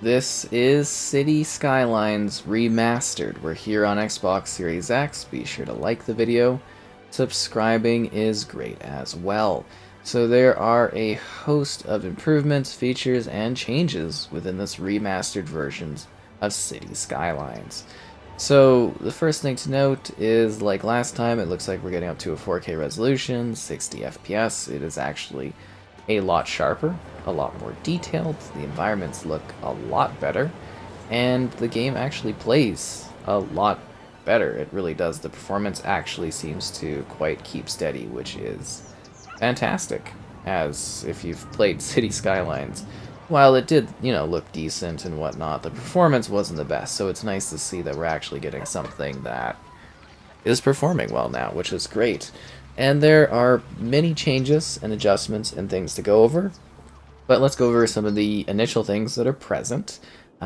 This is City Skylines Remastered. We're here on Xbox Series X. Be sure to like the video. Subscribing is great as well. So there are a host of improvements, features, and changes within this remastered versions of City Skylines. So the first thing to note is, like last time, it looks like we're getting up to a 4K resolution, 60 FPS. It is actually a lot sharper, a lot more detailed, the environments look a lot better, and the game actually plays a lot better. It really does. The performance actually seems to quite keep steady, which is fantastic, as if you've played City Skylines. While it did, look decent and whatnot, the performance wasn't the best, so it's nice to see that we're actually getting something that is performing well now, which is great. And there are many changes and adjustments and things to go over, but let's go over some of the initial things that are present.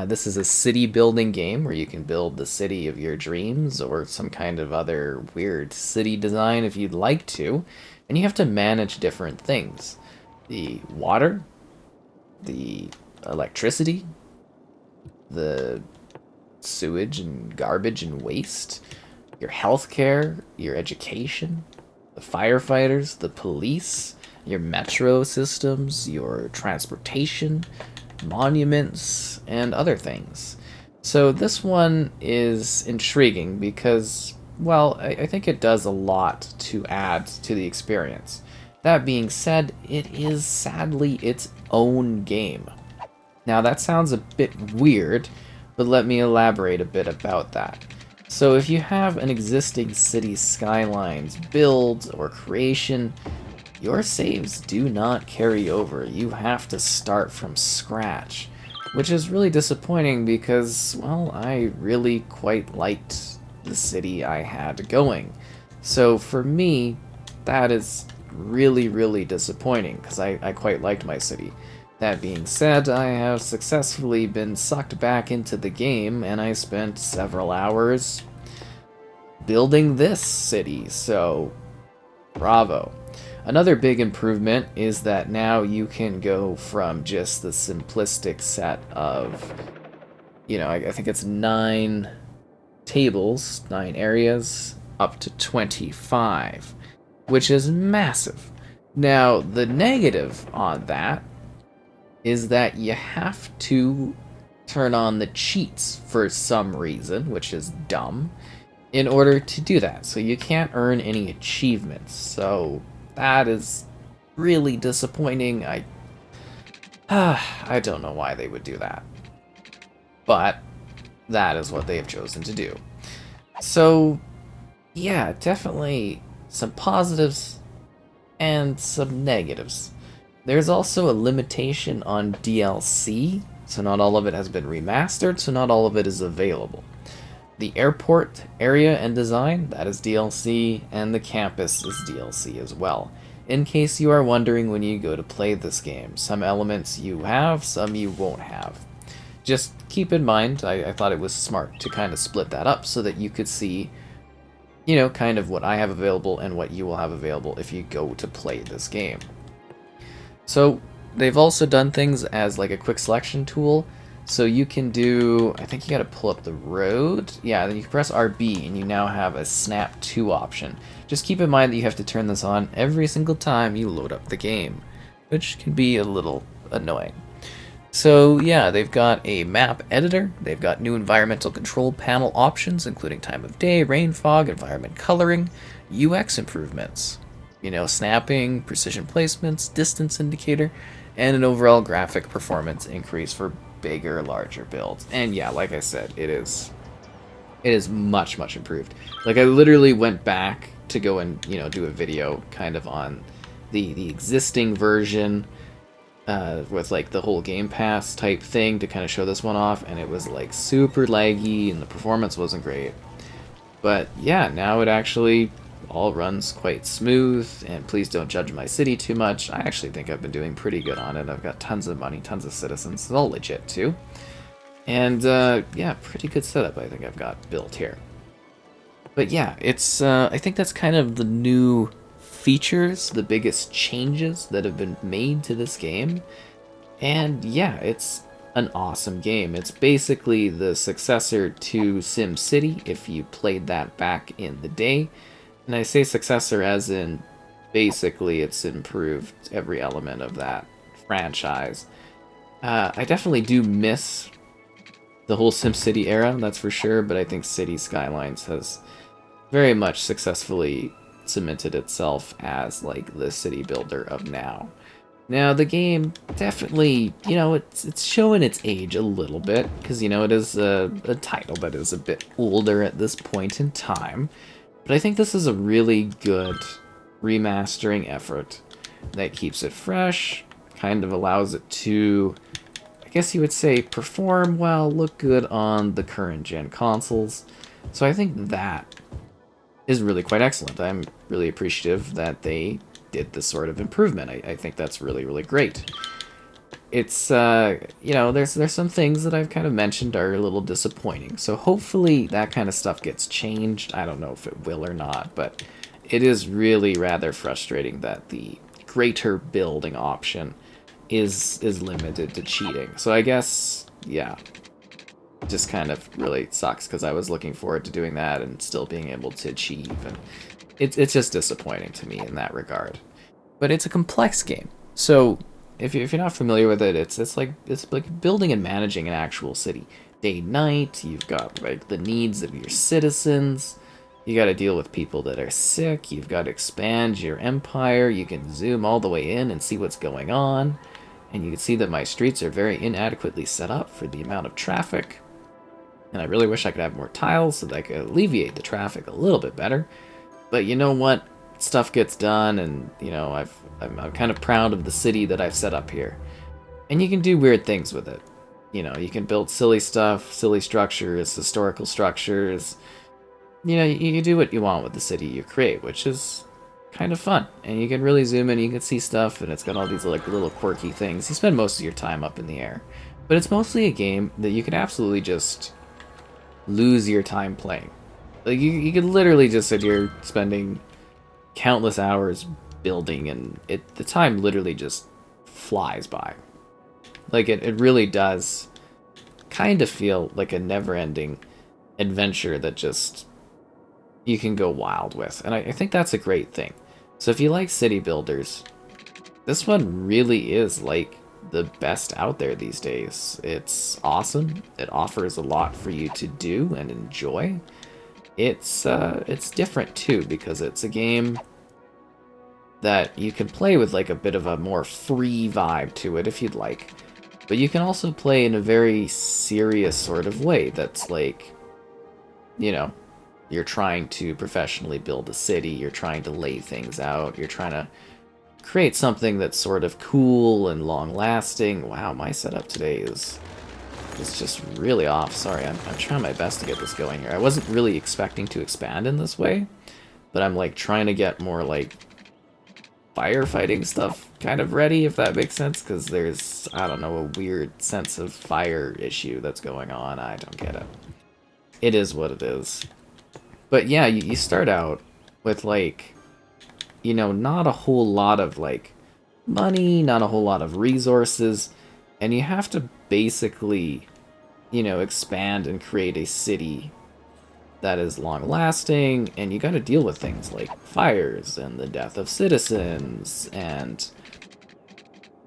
This is a city building game where you can build the city of your dreams or some kind of other weird city design if you'd like to, and you have to manage different things. The water, the electricity, the sewage and garbage and waste, your healthcare, your education, the firefighters, the police, your metro systems, your transportation, monuments, and other things. So this one is intriguing because, well, I think it does a lot to add to the experience. That being said, it is sadly its own game. Now that sounds a bit weird, but let me elaborate a bit about that. So if you have an existing City Skylines build or creation, your saves do not carry over. You have to start from scratch, which is really disappointing because, well, I really quite liked the city I had going. So for me, that is really disappointing because I quite liked my city. That being said, I have successfully been sucked back into the game, and I spent several hours building this city, so bravo. Another big improvement is that now you can go from just the simplistic set of, I think it's 9 tables, 9 areas, up to 25, which is massive. Now, the negative on that is that you have to turn on the cheats for some reason, which is dumb, in order to do that. So you can't earn any achievements. So that is really disappointing. I don't know why they would do that. But that is what they have chosen to do. So yeah, definitely some positives and some negatives. There's also a limitation on DLC, so not all of it has been remastered, so not all of it is available. The airport area and design, that is DLC, and the campus is DLC as well. In case you are wondering when you go to play this game, some elements you have, some you won't have. Just keep in mind, I thought it was smart to kind of split that up so that you could see, kind of what I have available and what you will have available if you go to play this game. So they've also done things as like a quick selection tool. So you can do, I think you gotta pull up the road. Yeah, then you can press RB and you now have a snap to option. Just keep in mind that you have to turn this on every single time you load up the game, which can be a little annoying. So yeah, they've got a map editor, they've got new environmental control panel options, including time of day, rain, fog, environment coloring, UX improvements. Snapping, precision placements, distance indicator, and an overall graphic performance increase for bigger, larger builds. And yeah, like I said, it is much improved. Like I literally went back to go and do a video kind of on the existing version with like the whole Game Pass type thing to kind of show this one off, and it was like super laggy and the performance wasn't great. But yeah, now it actually all runs quite smooth, and please don't judge my city too much. I actually think I've been doing pretty good on it. I've got tons of money, tons of citizens. It's all legit too. And yeah, pretty good setup I think I've got built here. But yeah, it's I think that's kind of the new features, the biggest changes that have been made to this game. And yeah, it's an awesome game. It's basically the successor to SimCity, if you played that back in the day. And I say successor as in basically it's improved every element of that franchise. I definitely do miss the whole SimCity era, that's for sure, but I think City Skylines has very much successfully cemented itself as like the city builder of now. Now the game definitely, it's showing its age a little bit because it is a title that is a bit older at this point in time. But I think this is a really good remastering effort that keeps it fresh, kind of allows it to, I guess you would say, perform well, look good on the current gen consoles. So I think that is really quite excellent. I'm really appreciative that they did this sort of improvement. I think that's really, really great. It's, there's some things that I've kind of mentioned are a little disappointing. So hopefully that kind of stuff gets changed. I don't know if it will or not, but it is really rather frustrating that the greater building option is limited to cheating. So I guess, yeah, just kind of really sucks because I was looking forward to doing that and still being able to achieve, and it's just disappointing to me in that regard. But it's a complex game, so if you're not familiar with it, it's like building and managing an actual city, day night. You've got like the needs of your citizens. You got to deal with people that are sick. You've got to expand your empire. You can zoom all the way in and see what's going on, and you can see that my streets are very inadequately set up for the amount of traffic. And I really wish I could have more tiles so that I could alleviate the traffic a little bit better. But you know what? Stuff gets done, and I'm kind of proud of the city that I've set up here. And you can do weird things with it. You can build silly stuff, silly structures, historical structures. You can do what you want with the city you create, which is kind of fun. And you can really zoom in, you can see stuff, and it's got all these like little quirky things. You spend most of your time up in the air. But it's mostly a game that you can absolutely just lose your time playing. Like you could literally just sit here spending countless hours building, and the time literally just flies by. Like it really does kind of feel like a never-ending adventure that just you can go wild with, and I think that's a great thing. So if you like city builders, this one really is like the best out there these days. It's awesome. It offers a lot for you to do and enjoy. It's different too because it's a game that you can play with like a bit of a more free vibe to it if you'd like. But you can also play in a very serious sort of way that's like, you're trying to professionally build a city, you're trying to lay things out, you're trying to create something that's sort of cool and long-lasting. Wow, my setup today is just really off. Sorry, I'm trying my best to get this going here. I wasn't really expecting to expand in this way, but I'm like trying to get more like firefighting stuff kind of ready, if that makes sense, because there's, I don't know, a weird sense of fire issue that's going on. I don't get it. It is what it is. But yeah, you start out with like, not a whole lot of like money, not a whole lot of resources, and you have to basically, expand and create a city that is long lasting, and you got to deal with things like fires and the death of citizens and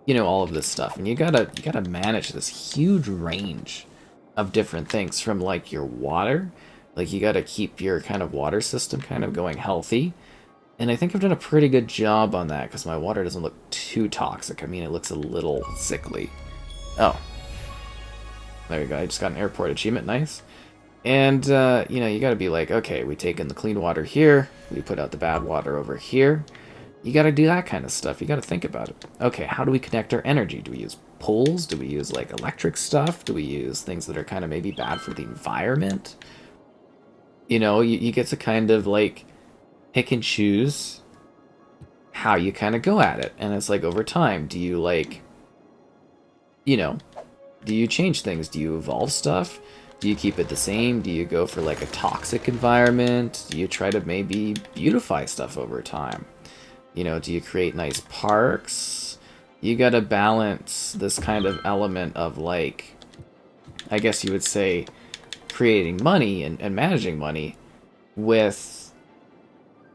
all of this stuff. And you gotta manage this huge range of different things, from like your water, like you gotta keep your kind of water system kind of going healthy. And I think I've done a pretty good job on that because my water doesn't look too toxic. I mean, it looks a little sickly. Oh, there you go. I just got an airport achievement. Nice. And, you gotta be like, okay, we take in the clean water here, we put out the bad water over here. You gotta do that kind of stuff. You gotta think about it. Okay, how do we connect our energy? Do we use poles? Do we use, like, electric stuff? Do we use things that are kind of maybe bad for the environment? You get to kind of, like, pick and choose how you kind of go at it. And it's like, over time, do you, like, do you change things? Do you evolve stuff? Do you keep it the same? Do you go for like a toxic environment? Do you try to maybe beautify stuff over time? Do you create nice parks? You gotta balance this kind of element of like, I guess you would say, creating money and managing money with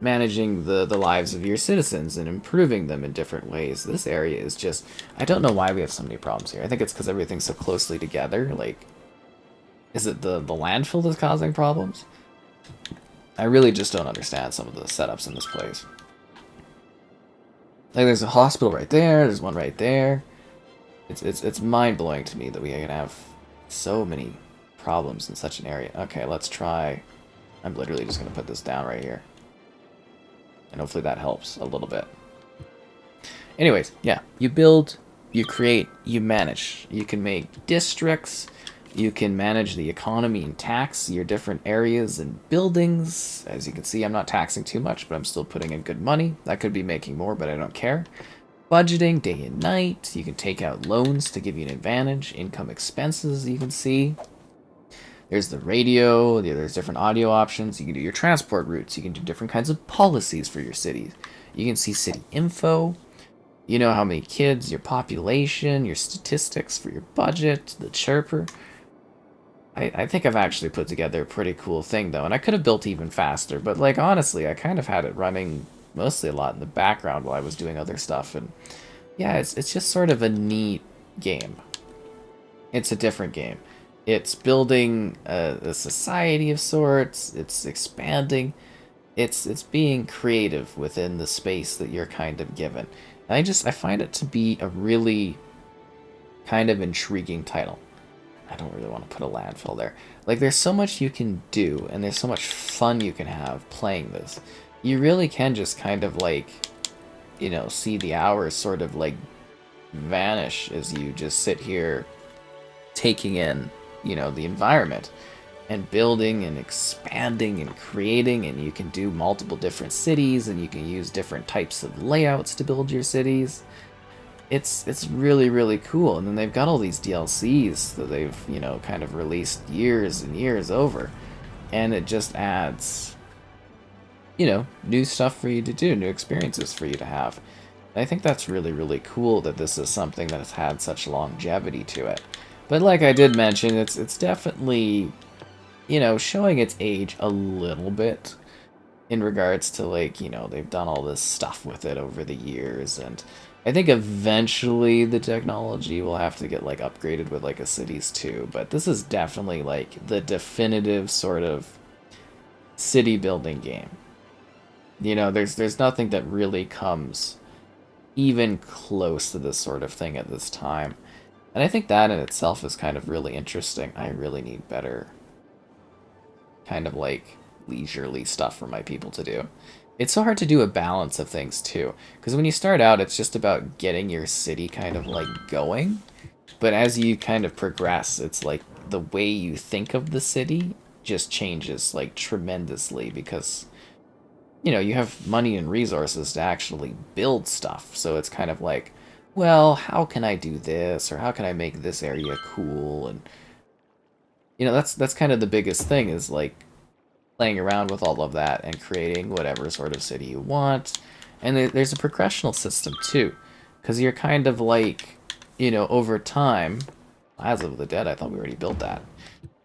managing the lives of your citizens and improving them in different ways. This area is just... I don't know why we have so many problems here. I think it's because everything's so closely together. Like, is it the landfill that's causing problems? I really just don't understand some of the setups in this place. Like, there's a hospital right there, there's one right there. It's mind-blowing to me that we can have so many problems in such an area. Okay, let's try... I'm literally just going to put this down right here. And hopefully that helps a little bit. Anyways, yeah, you build, you create, you manage. You can make districts, you can manage the economy and tax your different areas and buildings. As you can see, I'm not taxing too much, but I'm still putting in good money. I could be making more, but I don't care. Budgeting day and night. You can take out loans to give you an advantage. Income expenses, you can see. There's the radio, there's different audio options. You can do your transport routes. You can do different kinds of policies for your cities. You can see city info. You know how many kids, your population, your statistics for your budget, the chirper. I think I've actually put together a pretty cool thing, though. And I could have built even faster. But, like, honestly, I kind of had it running mostly a lot in the background while I was doing other stuff. And, yeah, it's just sort of a neat game. It's a different game. It's building a society of sorts. It's expanding. It's being creative within the space that you're kind of given. And I find it to be a really kind of intriguing title. I don't really want to put a landfill there. Like, there's so much you can do, and there's so much fun you can have playing this. You really can just kind of, like, you know, see the hours sort of, like, vanish as you just sit here taking in, you know, the environment and building and expanding and creating, and you can do multiple different cities, and you can use different types of layouts to build your cities. It's really, really cool. And then they've got all these DLCs that they've, you know, kind of released years and years over, and it just adds, you know, new stuff for you to do, new experiences for you to have. And I think that's really, really cool that this is something that has had such longevity to it. But like I did mention, it's definitely, you know, showing its age a little bit in regards to, like, you know, they've done all this stuff with it over the years, and I think eventually the technology will have to get, like, upgraded with, like, a Cities 2, but this is definitely, like, the definitive sort of city building game. You know, there's nothing that really comes even close to this sort of thing at this time. And I think that in itself is kind of really interesting. I really need better kind of, like, leisurely stuff for my people to do. It's so hard to do a balance of things, too. Because when you start out, it's just about getting your city kind of, like, going. But as you kind of progress, it's like the way you think of the city just changes, like, tremendously. Because, you know, you have money and resources to actually build stuff. So it's kind of like, well, how can I do this? Or how can I make this area cool? And, you know, that's kind of the biggest thing, is, like, playing around with all of that and creating whatever sort of city you want. And there's a progressional system too, because you're kind of like, you know, over time, Plaza of the Dead, I thought we already built that.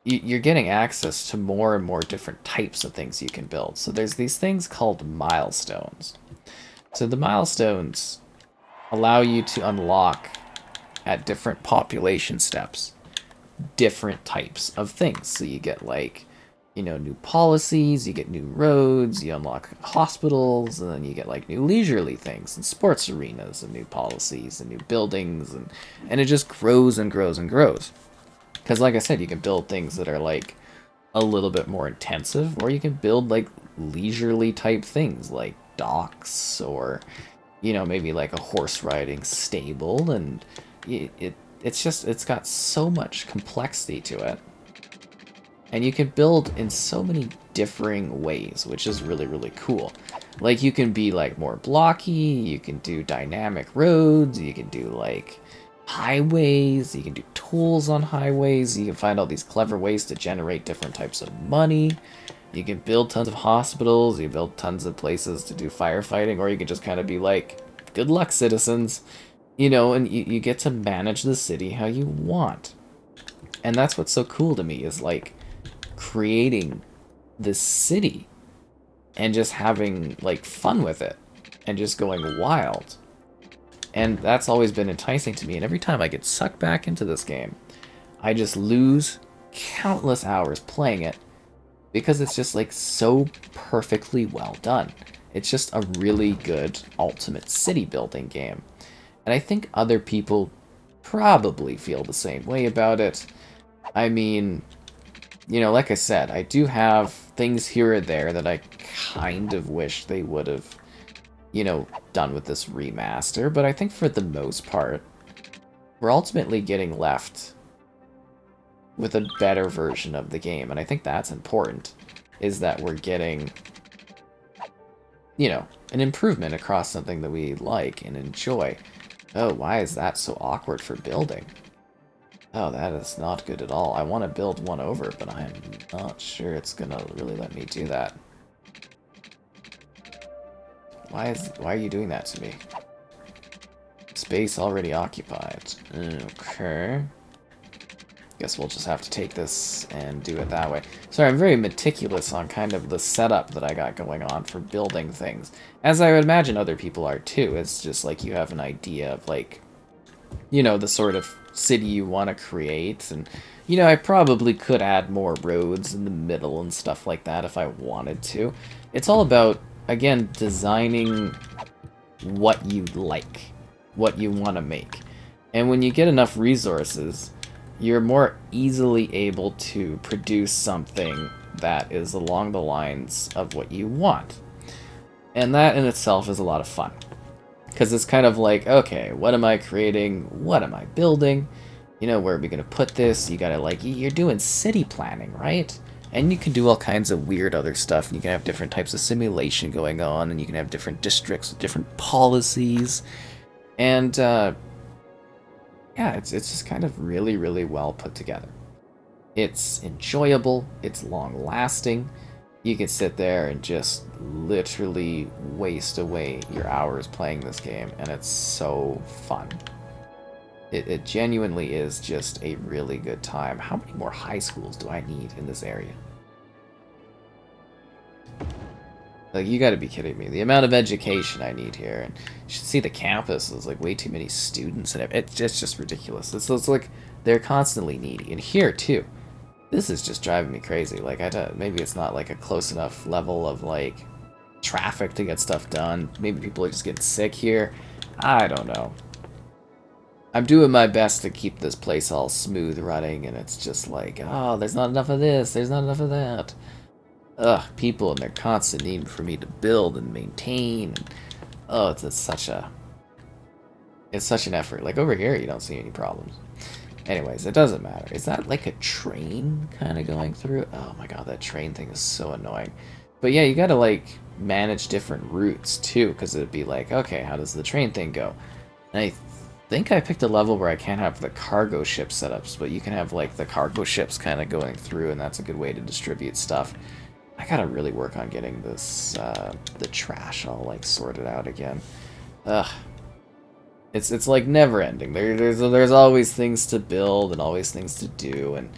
You're getting access to more and more different types of things you can build. So there's these things called milestones. So the milestones allow you to unlock at different population steps different types of things. So you get, like, you know, new policies, you get new roads, you unlock hospitals, and then you get, like, new leisurely things and sports arenas and new policies and new buildings, and it just grows and grows and grows. Because, like I said, you can build things that are, like, a little bit more intensive, or you can build, like, leisurely type things, like docks, or, you know, maybe like a horse riding stable, and it's got so much complexity to it. And you can build in so many differing ways, which is really, really cool. Like, you can be, like, more blocky, you can do dynamic roads, you can do, like, highways, you can do tools on highways, you can find all these clever ways to generate different types of money. You can build tons of hospitals, you build tons of places to do firefighting, or you can just kind of be like, good luck, citizens. You know, and you get to manage the city how you want. And that's what's so cool to me, is like creating this city and just having like fun with it and just going wild. And that's always been enticing to me, and every time I get sucked back into this game, I just lose countless hours playing it because it's just like so perfectly well done. It's just a really good ultimate city building game. And I think other people probably feel the same way about it. I mean, you know, like I said, I do have things here or there that I kind of wish they would have, you know, done with this remaster, but I think for the most part, we're ultimately getting left with a better version of the game, and I think that's important, is that we're getting, you know, an improvement across something that we like and enjoy. Oh, why is that so awkward for building? Oh, that is not good at all. I want to build one over, but I'm not sure it's gonna really let me do that. Why are you doing that to me? Space already occupied. Okay. Guess we'll just have to take this and do it that way. Sorry, I'm very meticulous on kind of the setup that I got going on for building things. As I would imagine other people are too. It's just like you have an idea of like, you know, the sort of city you want to create. And, you know, I probably could add more roads in the middle and stuff like that if I wanted to. It's all about, again, designing what you like, what you want to make. And when you get enough resources, you're more easily able to produce something that is along the lines of what you want. And that in itself is a lot of fun. Because it's kind of like, okay, what am I creating? What am I building? You know, where are we going to put this? You gotta, like, you're doing city planning, right? And you can do all kinds of weird other stuff. You can have different types of simulation going on, and you can have different districts with different policies. And, yeah, it's just kind of really, really well put together. It's enjoyable, it's long-lasting. You can sit there and just literally waste away your hours playing this game, and it's so fun. It genuinely is just a really good time. How many more high schools do I need in this area? Like, you gotta be kidding me. The amount of education I need here. And you should see the campus. There's like way too many students, and it's just ridiculous. It's like they're constantly needy. And here too. This is just driving me crazy. Like, maybe it's not like a close enough level of like traffic to get stuff done. Maybe people are just getting sick here. I don't know. I'm doing my best to keep this place all smooth running, and it's just like, oh, there's not enough of this, there's not enough of that. Ugh, people and their constant need for me to build and maintain. And, oh, it's such an effort. Like over here, you don't see any problems. Anyways, it doesn't matter. Is that like a train kind of going through? Oh my god, that train thing is so annoying. But yeah, you gotta like manage different routes too, because it'd be like, okay, how does the train thing go? And I think I picked a level where I can't have the cargo ship setups, but you can have like the cargo ships kind of going through, and that's a good way to distribute stuff. I gotta really work on getting this, the trash all, like, sorted out again. Ugh. It's like never ending. There's always things to build and always things to do, and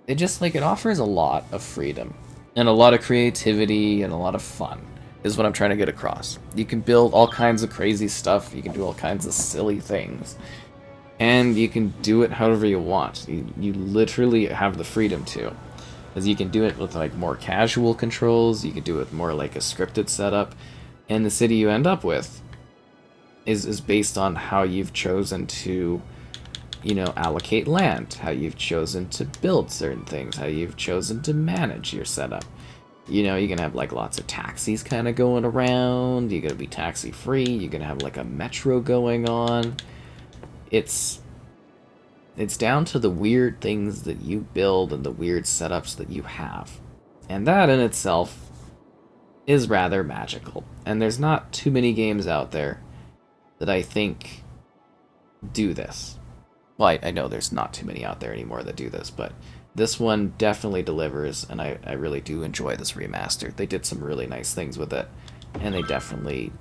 it just, like, it offers a lot of freedom. And a lot of creativity and a lot of fun, is what I'm trying to get across. You can build all kinds of crazy stuff, you can do all kinds of silly things. And you can do it however you want. You literally have the freedom to. Because you can do it with like more casual controls, you can do it with more like a scripted setup, and the city you end up with is based on how you've chosen to, you know, allocate land, how you've chosen to build certain things, how you've chosen to manage your setup. You know, you can have like lots of taxis kind of going around, you're gonna be taxi free, you're gonna have like a metro going on. It's down to the weird things that you build and the weird setups that you have. And that in itself is rather magical. And there's not too many games out there that I think do this. Well, I know there's not too many out there anymore that do this, but this one definitely delivers, and I really do enjoy this remaster. They did some really nice things with it, and they definitely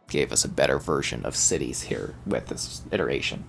gave us a better version of cities here with this iteration.